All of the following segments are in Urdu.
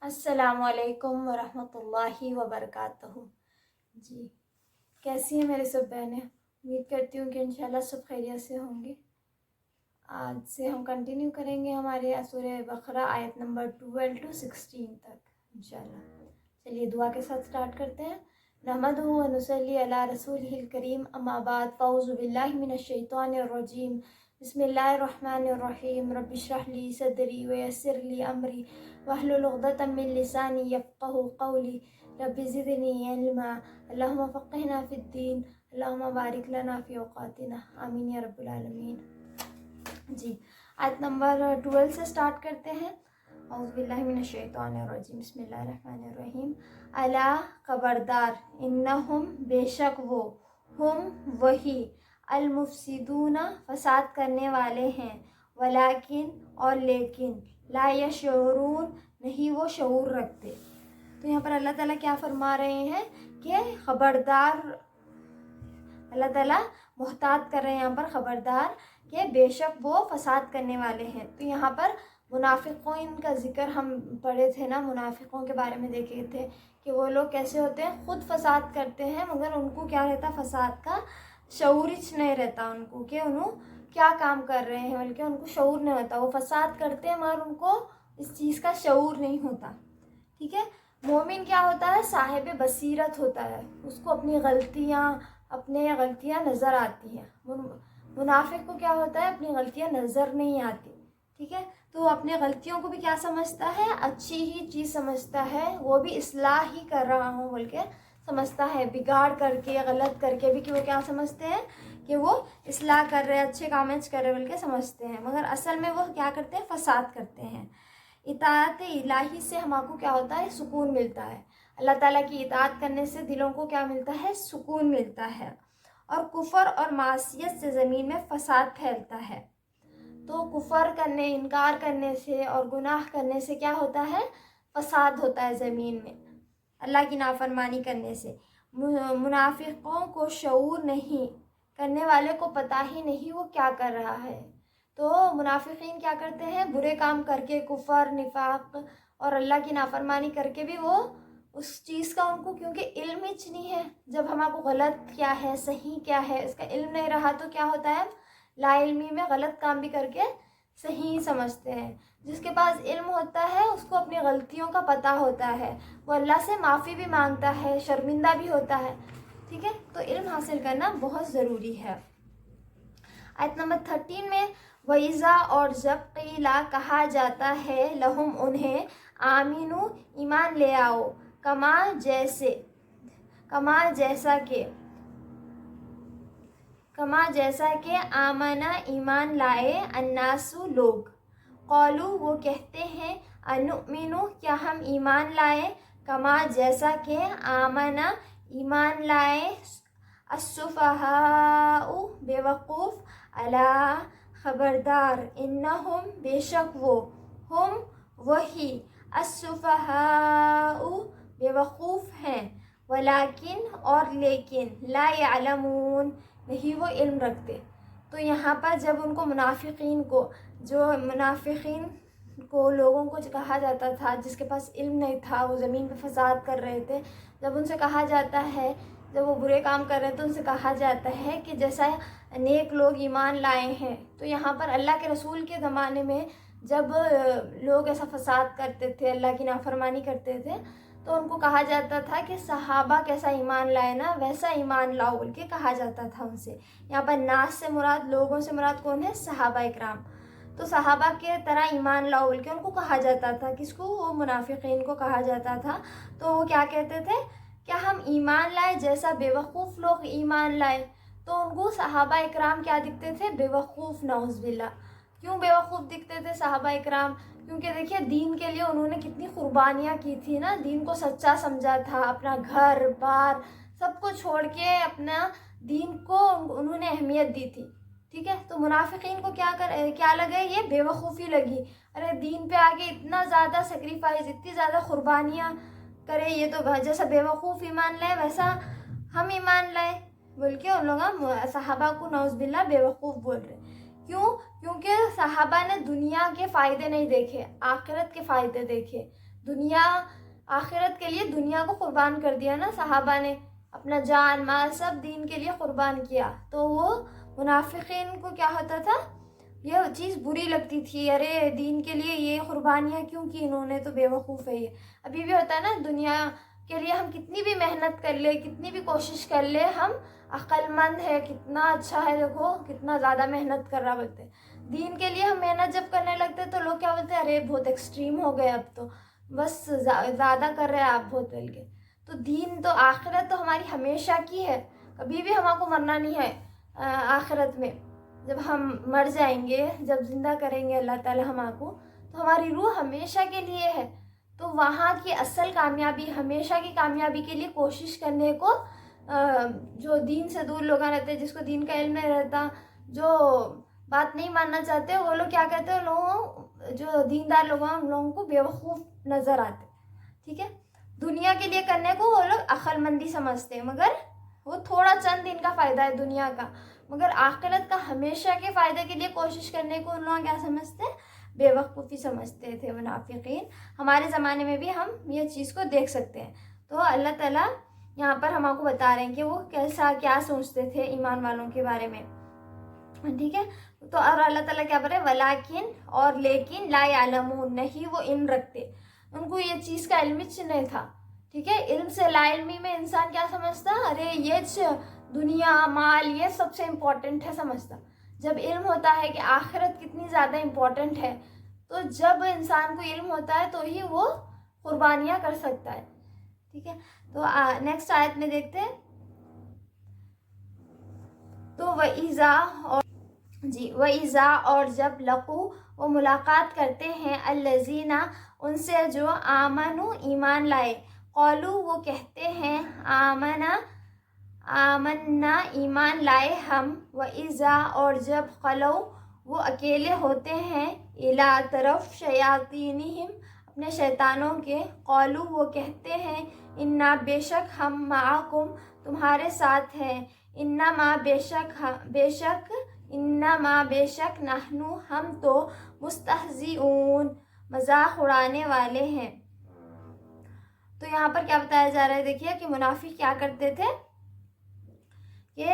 السلام علیکم ورحمۃ اللہ وبرکاتہ۔ جی، کیسی ہیں میرے سب بہنیں؟ امید کرتی ہوں کہ انشاءاللہ سب خیریت سے ہوں گے۔ آج سے ہم کنٹینیو کریں گے ہمارے سورہ بقرہ آیت نمبر 12 to 16 تک انشاءاللہ۔ چلیے دعا کے ساتھ سٹارٹ کرتے ہیں۔ نحمدہ و نصلی علی رسولہ الکریم، اما بعد، فاعوذ باللہ من الشیطان الرجیم، بسم اللہ الرحمن الرحیم۔ رب اشرح لی صدری ویسر لی امری واحلل عقدۃ من لسانی یفقہوا قولی، رب زدنی علما، اللہم فقہنا فی الدین، اللہم بارک لنا فی اوقاتنا، آمین یا رب العالمین۔ جی، آیت نمبر 12 سے سٹارٹ کرتے ہیں۔ اعوذ باللہ من الشیطان الرجیم، بسم اللہ الرحمن الرحیم۔ الا خبردار، انہم بے شک وہ، ہم وہی، المفسدون فساد کرنے والے ہیں، ولیکن اور لیکن، لا یشعرون نہیں وہ شعور رکھتے۔ تو یہاں پر اللہ تعالیٰ کیا فرما رہے ہیں کہ خبردار، اللہ تعالیٰ محتاط کر رہے ہیں یہاں پر خبردار کہ بے شک وہ فساد کرنے والے ہیں۔ تو یہاں پر منافقین کا ذکر ہم پڑھے تھے نا، منافقوں کے بارے میں دیکھے تھے کہ وہ لوگ کیسے ہوتے ہیں، خود فساد کرتے ہیں مگر ان کو کیا رہتا، فساد کا شعور نہیں رہتا ان کو کہ انہوں کیا کام کر رہے ہیں، بلکہ ان کو شعور نہیں ہوتا۔ وہ فساد کرتے ہیں مگر ان کو اس چیز کا شعور نہیں ہوتا، ٹھیک ہے۔ مومن کیا ہوتا ہے، صاحب بصیرت ہوتا ہے، اس کو اپنی غلطیاں نظر آتی ہیں۔ منافق کو کیا ہوتا ہے، اپنی غلطیاں نظر نہیں آتی، ٹھیک ہے۔ تو وہ اپنی غلطیوں کو بھی کیا سمجھتا ہے، اچھی ہی چیز سمجھتا ہے، وہ بھی اصلاح ہی کر رہا ہوں بول کے سمجھتا ہے، بگاڑ کر کے، غلط کر کے بھی کہ وہ کیا سمجھتے ہیں کہ وہ اصلاح کر رہے، اچھے کامنٹس کر رہے بول کے سمجھتے ہیں، مگر اصل میں وہ کیا کرتے ہیں، فساد کرتے ہیں۔ اطاعت الہی سے ہم کو کیا ہوتا ہے، سکون ملتا ہے۔ اللہ تعالیٰ کی اطاعت کرنے سے دلوں کو کیا ملتا ہے، سکون ملتا ہے، اور کفر اور معصیت سے زمین میں فساد پھیلتا ہے۔ تو کفر کرنے، انکار کرنے سے اور گناہ کرنے سے کیا ہوتا ہے، فساد ہوتا ہے زمین میں، اللہ کی نافرمانی کرنے سے۔ منافقوں کو شعور نہیں، کرنے والے کو پتہ ہی نہیں وہ کیا کر رہا ہے۔ تو منافقین کیا کرتے ہیں، برے کام کر کے، کفر، نفاق اور اللہ کی نافرمانی کر کے بھی وہ اس چیز کا ان کو کیونکہ علم ہی نہیں ہے، جب ہمارے کو غلط کیا ہے، صحیح کیا ہے، اس کا علم نہیں رہا تو کیا ہوتا ہے، لا علمی میں غلط کام بھی کر کے صحیح سمجھتے ہیں۔ جس کے پاس علم ہوتا ہے اس کو اپنی غلطیوں کا پتہ ہوتا ہے، وہ اللہ سے معافی بھی مانگتا ہے، شرمندہ بھی ہوتا ہے، ٹھیک ہے۔ تو علم حاصل کرنا بہت ضروری ہے۔ آیت نمبر 13 میں، وَإِذَا اور جب قیلا کہا جاتا ہے، لہم انہیں، آمینو ایمان لے آؤ، کما جیسا کہ آمنا ایمان لائے، الناسو لوگ، قولو وہ کہتے ہیں، انؤمنو کیا ہم ایمان لائے، کما جیسا کہ آمنا ایمان لائے، السفہاء بے وقوف، الا خبردار، انہم بے شک وہ، ہم وہی، السفہاء بے وقوف ہیں، ولیکن اور لیکن، لا یعلمون نہیں وہ علم رکھتے۔ تو یہاں پر جب ان کو منافقین کو لوگوں کو کہا جاتا تھا جس کے پاس علم نہیں تھا، وہ زمین پہ فساد کر رہے تھے، جب ان سے کہا جاتا ہے، جب وہ برے کام کر رہے تو ان سے کہا جاتا ہے کہ جیسا نیک لوگ ایمان لائے ہیں۔ تو یہاں پر اللہ کے رسول کے زمانے میں جب لوگ ایسا فساد کرتے تھے، اللہ کی نافرمانی کرتے تھے، تو ان کو کہا جاتا تھا کہ صحابہ کیسا ایمان لائے نا ویسا ایمان لاؤ بول کے کہا جاتا تھا ان سے۔ یہاں پر ناس سے مراد، لوگوں سے مراد کون ہے، صحابہ اکرام۔ تو صحابہ کے طرح ایمان لاؤ بول کے ان کو کہا جاتا تھا، کس کو، وہ منافقین کو کہا جاتا تھا۔ تو وہ کیا کہتے تھے، کیا ہم ایمان لائے جیسا بے وقوف لوگ ایمان لائے۔ تو ان کو صحابہ اکرام کیا دکھتے تھے، بے وقوف، نعوذ باللہ۔ کیوں بے وقوف دکھتے تھے صحابہ اکرام، کیونکہ دیکھیے دین کے لیے انہوں نے کتنی قربانیاں کی تھی نا، دین کو سچا سمجھا تھا، اپنا گھر بار سب کو چھوڑ کے اپنا دین کو انہوں نے اہمیت دی تھی، ٹھیک ہے۔ تو منافقین کو کیا لگے، یہ بے وقوفی لگی، ارے دین پہ آگے اتنا زیادہ سیکریفائز، اتنی زیادہ قربانیاں کرے، یہ تو جیسا بے وقوف ایمان لائے ویسا ہم ایمان لائے بول کے ان لوگ صحابہ کو نعوذ باللہ بے وقوف بول رہے۔ کیونکہ صحابہ نے دنیا کے فائدے نہیں دیکھے، آخرت کے فائدے دیکھے۔ دنیا آخرت کے لیے دنیا کو قربان کر دیا نا صحابہ نے، اپنا جان مال سب دین کے لیے قربان کیا. تو وہ منافقین کو کیا ہوتا تھا، یہ چیز بری لگتی تھی، ارے دین کے لیے یہ قربانیاں کیوں کی انہوں نے، تو بے وقوف ہے یہ. ابھی بھی ہوتا ہے نا، دنیا کے لیے ہم کتنی بھی محنت کر لے، کتنی بھی کوشش کر لے، ہم عقل مند ہے، کتنا اچھا ہے، دیکھو کتنا زیادہ محنت کر رہا بولتے. دین کے لیے ہم محنت جب کرنے لگتے تو لوگ کیا بولتے ہیں، ارے بہت ایکسٹریم ہو گئے، اب تو بس زیادہ کر رہے ہیں آپ بہت بل کے. تو دین تو آخرت تو ہماری ہمیشہ کی ہے، کبھی بھی ہمارے کو مرنا نہیں ہے. آخرت میں جب ہم مر جائیں گے، جب زندہ کریں گے اللہ تعالیٰ ہمارے کو، تو ہماری روح ہمیشہ کے لیے ہے. تو وہاں کی اصل کامیابی، ہمیشہ کی کامیابی کے لیے کوشش کرنے کو، جو دین سے دور لوگ رہتے، جس کو دین کا علم نہیں رہتا، جو بات نہیں ماننا چاہتے، وہ لوگ کیا کہتے ہیں، لوگوں جو دیندار لوگ ہیں ان لوگوں کو بیوقوف نظر آتے. ٹھیک ہے، دنیا کے لیے کرنے کو وہ لوگ عقل مندی سمجھتے ہیں، مگر وہ تھوڑا چند دن کا فائدہ ہے دنیا کا، مگر آخرت کا ہمیشہ کے فائدے کے لیے کوشش کرنے کو ان لوگ کیا سمجھتے ہیں، بے وقوفی سمجھتے تھے منافقین. ہمارے زمانے میں بھی ہم یہ چیز کو دیکھ سکتے ہیں. تو اللہ تعالیٰ یہاں پر ہم کو بتا رہے ہیں کہ وہ کیا سوچتے تھے ایمان والوں کے بارے میں. ٹھیک ہے، تو اور اللہ تعالیٰ کیا بول رہے ہیں، ولیکن اور لیکن لا یعلمون، نہیں وہ علم رکھتے، ان کو یہ چیز کا علم نہیں تھا. ٹھیک ہے، علم سے لا علمی میں انسان کیا سمجھتا، ارے یہ دنیا مال یہ سب سے امپورٹنٹ ہے سمجھتا. جب علم ہوتا ہے کہ آخرت کتنی زیادہ امپورٹنٹ ہے، تو جب انسان کو علم ہوتا ہے تو ہی وہ قربانیاں کر سکتا ہے. ٹھیک ہے، تو نیکسٹ آیت میں دیکھتے ہیں. تو وَإِذَا اور جب لقو وہ ملاقات کرتے ہیں، الذین ان سے جو آمنو ایمان لائے، قالو وہ کہتے ہیں، آمنا ایمان لائے ہم. وَإِذَا اور جب خلو وہ اکیلے ہوتے ہیں، الی طرف شیاطینہم اپنے شیطانوں کے، قالو وہ کہتے ہیں، انا بے شک ہم معکم تمہارے ساتھ ہیں، انما بے شک نحنو ہم تو مستہزئون مذاق اڑانے والے ہیں. تو یہاں پر کیا بتایا جا رہا ہے، دیکھیے کہ منافق کیا کرتے تھے، کہ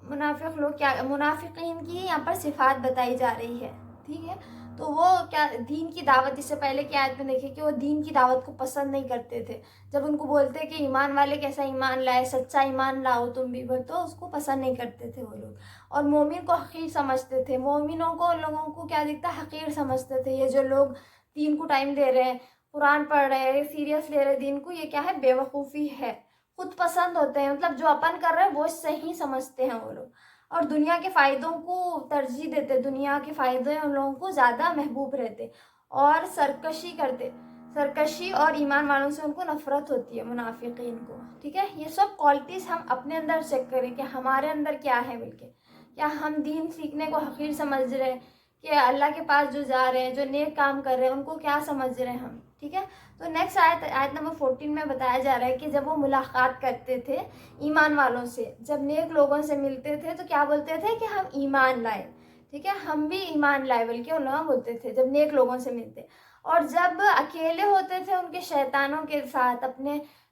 منافق لوگ کیا، منافقین کی یہاں پر صفات بتائی جا رہی ہے. ٹھیک ہے، تو وہ کیا دین کی دعوت، اس سے پہلے کی آیت میں دیکھیں کہ وہ دین کی دعوت کو پسند نہیں کرتے تھے. جب ان کو بولتے کہ ایمان والے کیسا ایمان لائے، سچا ایمان لاؤ تم بھی، تو اس کو پسند نہیں کرتے تھے وہ لوگ، اور مومن کو حقیر سمجھتے تھے. مومنوں کو، لوگوں کو کیا دکھتا، حقیر سمجھتے تھے. یہ جو لوگ دین کو ٹائم دے رہے ہیں، قرآن پڑھ رہے ہیں، سیریس لے رہے دین کو، یہ کیا ہے، بے وقوفی ہے. خود پسند ہوتے ہیں، مطلب جو اپن کر رہے ہیں وہ صحیح سمجھتے ہیں وہ لوگ، اور دنیا کے فائدوں کو ترجیح دیتے، دنیا کے فائدے ان لوگوں کو زیادہ محبوب رہتے، اور سرکشی کرتے. سرکشی اور ایمان والوں سے ان کو نفرت ہوتی ہے منافقین کو. ٹھیک ہے، یہ سب کوالٹیز ہم اپنے اندر چیک کریں کہ ہمارے اندر کیا ہے. بلکہ کیا ہم دین سیکھنے کو حقیر سمجھ رہے ہیں، کہ اللہ کے پاس جو جا رہے ہیں، جو نیک کام کر رہے ہیں، ان کو کیا سمجھ رہے ہیں ہم. ٹھیک ہے، تو نیکسٹ آیت نمبر 14 میں بتایا جا رہا ہے کہ جب وہ ملاقات کرتے تھے ایمان والوں سے، جب نیک لوگوں سے ملتے تھے تو کیا بولتے تھے کہ ہم ایمان لائے. ٹھیک ہے، ہم بھی ایمان لائے بلکہ ان لوگ بولتے تھے جب نیک لوگوں سے ملتے. اور جب اکیلے ہوتے تھے ان کے شیطانوں کے ساتھ،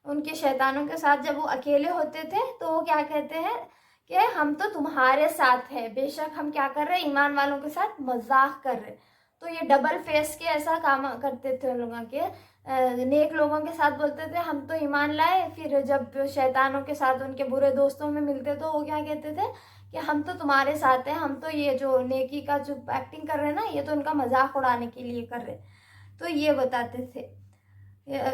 ان کے شیطانوں کے ساتھ جب وہ اکیلے ہوتے تھے تو وہ کیا کہتے ہیں کہ ہم تو تمہارے ساتھ ہیں، بے شک ہم کیا کر رہے ہیں، ایمان والوں کے ساتھ مذاق کر رہے. تو یہ ڈبل فیس کے ایسا کام کرتے تھے ان لوگوں کے. نیک لوگوں کے ساتھ بولتے تھے ہم تو ایمان لائے، پھر جب شیطانوں کے ساتھ ان کے برے دوستوں میں ملتے تو وہ کیا کہتے تھے کہ ہم تو تمہارے ساتھ ہیں، ہم تو یہ جو نیکی کا جو ایکٹنگ کر رہے ہیں نا، یہ تو ان کا مذاق اڑانے کے لیے کر رہے. تو یہ بتاتے تھے.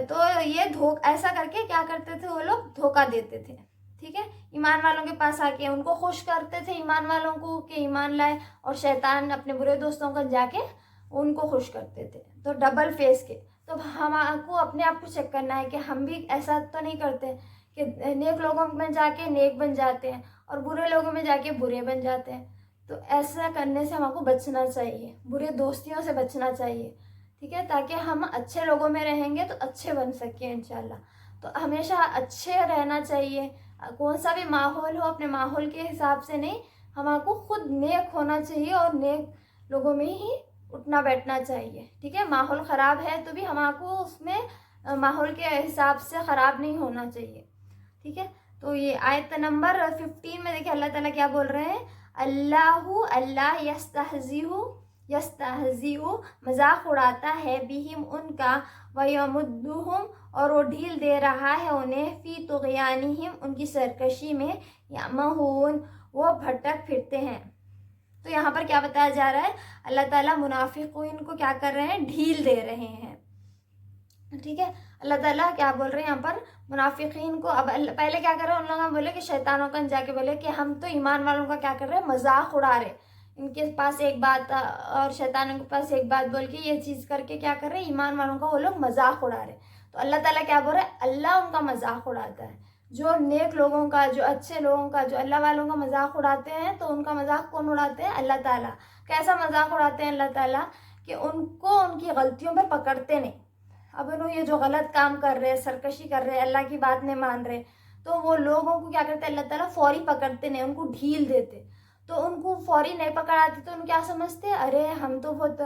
تو یہ ایسا کر کے کیا کرتے تھے وہ لوگ، دھوکہ دیتے تھے. ٹھیک ہے، ایمان والوں کے پاس آ کے ان کو خوش کرتے تھے، ایمان والوں کو کہ ایمان لائے، اور شیطان اپنے برے دوستوں کو جا کے ان کو خوش کرتے تھے. تو ڈبل فیس کے. تو ہم کو اپنے آپ کو چیک کرنا ہے کہ ہم بھی ایسا تو نہیں کرتے کہ نیک لوگوں میں جا کے نیک بن جاتے ہیں اور برے لوگوں میں جا کے برے بن جاتے ہیں. تو ایسا کرنے سے ہم کو بچنا چاہیے، برے دوستیوں سے بچنا چاہیے. ٹھیک ہے، تاکہ ہم اچھے لوگوں میں رہیں گے تو اچھے بن سکیں انشاءاللہ. تو ہمیشہ اچھے رہنا چاہیے، کون سا بھی ماحول ہو اپنے ماحول کے حساب سے نہیں، ہمارے کو خود نیک ہونا چاہیے اور نیک لوگوں میں ہی اٹھنا بیٹھنا چاہیے، ٹھیک ہے. ماحول خراب ہے تو بھی ہمارے کو اس میں ماحول کے حساب سے خراب نہیں ہونا چاہیے، ٹھیک ہے. تو یہ آیت نمبر 15 میں دیکھیں اللہ تعالیٰ کیا بول رہے ہیں. اللہ یستہزئ مذاق اڑاتا ہے بہم ان کا، ویمدہم اور وہ ڈھیل دے رہا ہے انہیں، فی طغیانہم ان کی سرکشی میں، یعمہون وہ بھٹک پھرتے ہیں. تو یہاں پر کیا بتایا جا رہا ہے، اللہ تعالیٰ منافقین کو کیا کر رہے ہیں، ڈھیل دے رہے ہیں، ٹھیک ہے. اللہ تعالیٰ کیا بول رہے ہیں یہاں پر منافقین کو. اب پہلے کیا کر رہے ہیں ان لوگوں نے بولے کہ شیطانوں کا جا کے بولے کہ ہم تو ایمان والوں کا کیا کر رہے ہیں، مذاق اڑا رہے. ان کے پاس ایک بات اور شیطانوں کے پاس ایک بات بول کے یہ چیز کر کے کیا کر رہے ہیں، ایمان والوں کا وہ لوگ مذاق اڑا رہے. تو اللہ تعالیٰ کیا بول رہے ہیں، اللہ ان کا مذاق اڑاتا ہے. جو نیک لوگوں کا، جو اچھے لوگوں کا، جو اللہ والوں کا مذاق اڑاتے ہیں، تو ان کا مذاق کون اڑاتے ہیں، اللہ تعالیٰ. کیسا مذاق اڑاتے ہیں اللہ تعالیٰ، کہ ان کو ان کی غلطیوں پہ پکڑتے نہیں. اب انہوں یہ جو غلط کام کر رہے ہیں، سرکشی کر رہے ہیں، اللہ کی بات نہیں مان رہے، تو وہ لوگوں کو کیا کرتے ہیں اللہ تعالیٰ، فوری پکڑتے نہیں، ان کو ڈھیل دیتے. تو ان کو فوری نہیں پکڑاتے تو ان کیا سمجھتے، ارے ہم تو بہت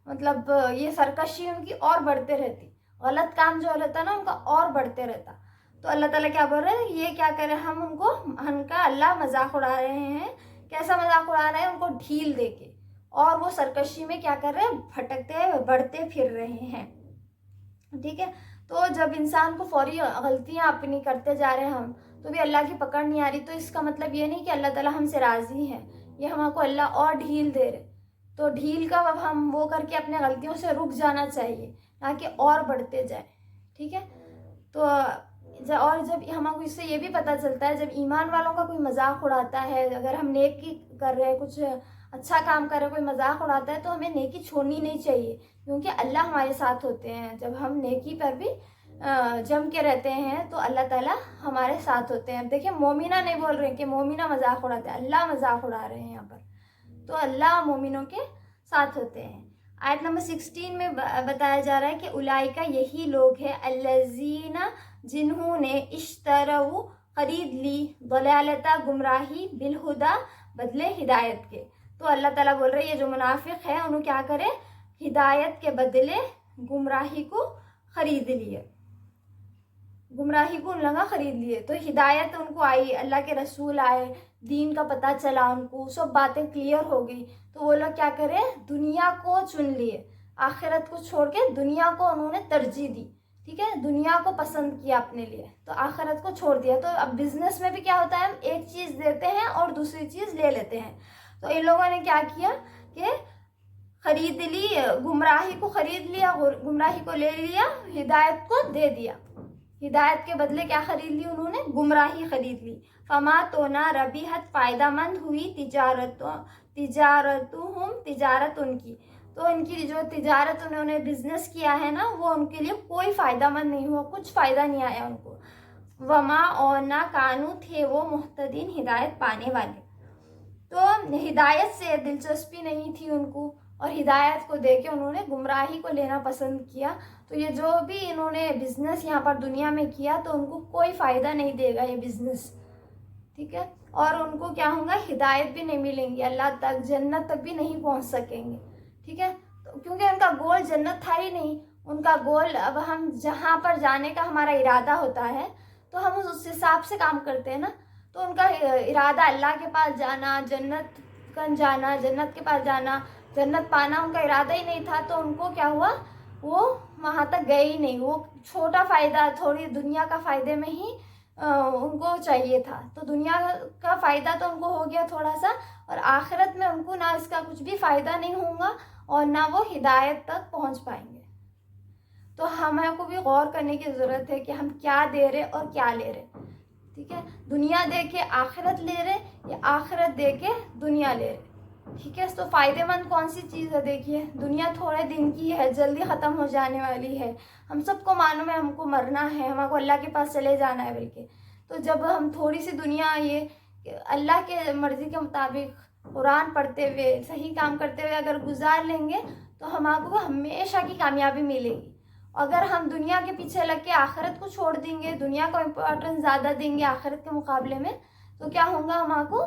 مطلب یہ سرکشی ان کی اور بڑھتے رہتی، غلط کام جو رہتا نا ان کا اور بڑھتے رہتا. تو اللہ تعالیٰ کیا بول رہے ہیں، یہ کیا کرے، ہم کا اللہ مذاق اڑا رہے ہیں. کیسا مذاق اڑا رہے ہیں، ان کو ڈھیل دے کے، اور وہ سرکشی میں کیا کر رہے ہیں، بھٹکتے بڑھتے پھر رہے ہیں، ٹھیک ہے. تو جب انسان کو فوری غلطیاں اپنی کرتے جا رہے ہیں ہم، تو بھی اللہ کی پکڑ نہیں آ رہی، تو اس کا مطلب یہ نہیں کہ اللہ تعالیٰ ہم سے راضی ہے، یہ ہم کو اللہ اور ڈھیل دے رہے. تو ڈھیل کا اب ہم وہ کر کے اپنے غلطیوں سے رک جانا چاہیے، تاکہ اور بڑھتے جائیں، ٹھیک ہے. تو اور جب ہم کو اس سے یہ بھی پتہ چلتا ہے، جب ایمان والوں کا کوئی مذاق اڑاتا ہے، اگر ہم نیکی کر رہے ہیں، کچھ اچھا کام کر رہے، کوئی مذاق اڑاتا ہے، تو ہمیں نیکی چھوڑنی نہیں چاہیے، کیونکہ اللہ ہمارے ساتھ ہوتے ہیں. جب ہم نیکی پر بھی جم کے رہتے ہیں تو اللہ تعالیٰ ہمارے ساتھ ہوتے ہیں. دیکھیں مومنہ نہیں بول رہے ہیں کہ مومنہ مذاق اڑاتے ہیں، اللہ مذاق اڑا رہے ہیں یہاں پر. تو اللہ مومنوں کے ساتھ ہوتے ہیں. آیت نمبر 16 میں بتایا جا رہا ہے کہ اولئک یہی لوگ ہیں، الذین جنہوں نے اشتروا خرید لی، ضلالتا گمراہی، بالہدا بدلے ہدایت کے. تو اللہ تعالیٰ بول رہے ہیں یہ جو منافق ہے انہوں کیا کرے، ہدایت کے بدلے گمراہی کو خرید لیے، گمراہی کو ان لوگوں خرید لیے. تو ہدایت ان کو آئی، اللہ کے رسول آئے، دین کا پتہ چلا ان کو، سب باتیں کلیئر ہو گئی. تو وہ لوگ کیا کرے، دنیا کو چن لیے، آخرت کو چھوڑ کے دنیا کو انہوں نے ترجیح دی، ٹھیک ہے. دنیا کو پسند کیا اپنے لیے، تو آخرت کو چھوڑ دیا. تو اب بزنس میں بھی کیا ہوتا ہے، ہم ایک چیز دیتے ہیں اور دوسری چیز لے لیتے ہیں. تو ان لوگوں نے کیا کیا کہ خرید لی، گمراہی کو خرید لیا، گمراہی کو لے لیا، ہدایت کو دے دیا. ہدایت کے بدلے کیا خرید لی انہوں نے، گمراہی خرید لی. فما تو نہ ربیحت فائدہ مند ہوئی تجارت ان کی. تو ان کی جو تجارت انہوں نے بزنس کیا ہے نا، وہ ان کے لیے کوئی فائدہ مند نہیں ہوا، کچھ فائدہ نہیں آیا ان کو. وما اور نہ کانو تھے وہ محتدین ہدایت پانے والے. تو ہدایت سے دلچسپی نہیں تھی ان کو، اور ہدایت کو دے کے انہوں نے گمراہی کو لینا پسند کیا. تو یہ جو بھی انہوں نے بزنس یہاں پر دنیا میں کیا، تو ان کو کوئی فائدہ نہیں دے گا یہ بزنس، ٹھیک ہے. اور ان کو کیا ہوگا، ہدایت بھی نہیں ملیں گی، اللہ تک جنت تک بھی نہیں پہنچ سکیں گے، ٹھیک ہے. تو کیونکہ ان کا گول جنت تھا ہی نہیں، ان کا گول اب ہم جہاں پر جانے کا ہمارا ارادہ ہوتا ہے تو ہم اس حساب سے کام کرتے ہیں نا. تو ان کا ارادہ اللہ کے پاس جانا، جنت کن جانا، جنت کے پاس جانا، جنت پانا ان کا ارادہ ہی نہیں تھا. تو ان کو کیا ہوا، وہ وہاں تک گئے ہی نہیں. وہ چھوٹا فائدہ، تھوڑی دنیا کا فائدے میں ہی ان کو چاہیے تھا. تو دنیا کا فائدہ تو ان کو ہو گیا تھوڑا سا، اور آخرت میں ان کو نہ اس کا کچھ بھی فائدہ نہیں ہوگا، اور نہ وہ ہدایت تک پہنچ پائیں گے. تو ہمیں کو بھی غور کرنے کی ضرورت ہے کہ ہم کیا دے رہے اور کیا لے رہے، ٹھیک ہے. دنیا دے کے آخرت لے رہے یا آخرت دے کے دنیا لے رہے، ٹھیک ہے. تو فائدہ مند کون سی چیز ہے، دیکھیے دنیا تھوڑے دن کی ہے، جلدی ختم ہو جانے والی ہے. ہم سب کو معلوم ہے ہم کو مرنا ہے، ہم کو اللہ کے پاس چلے جانا ہے بلکہ. تو جب ہم تھوڑی سی دنیا یہ اللہ کے مرضی کے مطابق قرآن پڑھتے ہوئے، صحیح کام کرتے ہوئے اگر گزار لیں گے، تو ہمارے کو ہمیشہ کی کامیابی ملے گی. اگر ہم دنیا کے پیچھے لگ کے آخرت کو چھوڑ دیں گے، دنیا کو امپورٹنس زیادہ دیں گے آخرت کے مقابلے میں، تو کیا ہوگا، ہمارے کو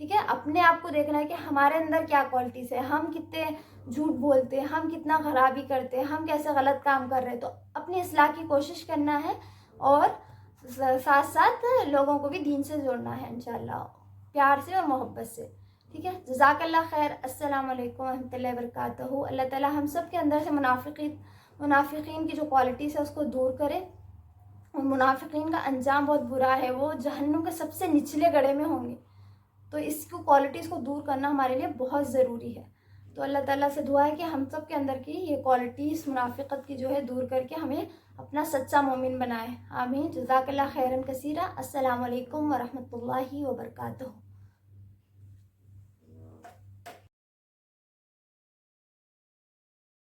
ٹھیک ہے، اپنے آپ کو دیکھنا ہے کہ ہمارے اندر کیا کوالٹیز ہے، ہم کتنے جھوٹ بولتے ہیں، ہم کتنا خرابی کرتے ہیں، ہم کیسے غلط کام کر رہے ہیں. تو اپنی اصلاح کی کوشش کرنا ہے اور ساتھ ساتھ لوگوں کو بھی دین سے جوڑنا ہے انشاءاللہ، پیار سے اور محبت سے. ٹھیک ہے، جزاک اللہ خیر. السلام علیکم ورحمۃ اللہ وبرکاتہ. اللہ تعالیٰ ہم سب کے اندر سے منافقین کی جو کوالٹیز ہے اس کو دور کرے. اور منافقین کا انجام بہت برا ہے، وہ جہنم کے سب سے نچلے گڑھے میں ہوں گے. تو اس کو کوالٹیز کو دور کرنا ہمارے لیے بہت ضروری ہے. تو اللہ تعالیٰ سے دعا ہے کہ ہم سب کے اندر کی یہ کوالٹیز منافقت کی جو ہے دور کر کے ہمیں اپنا سچا مومن بنائے. آمین. جزاک اللہ خیرن کثیرہ. السلام علیکم ورحمۃ اللہ وبرکاتہ.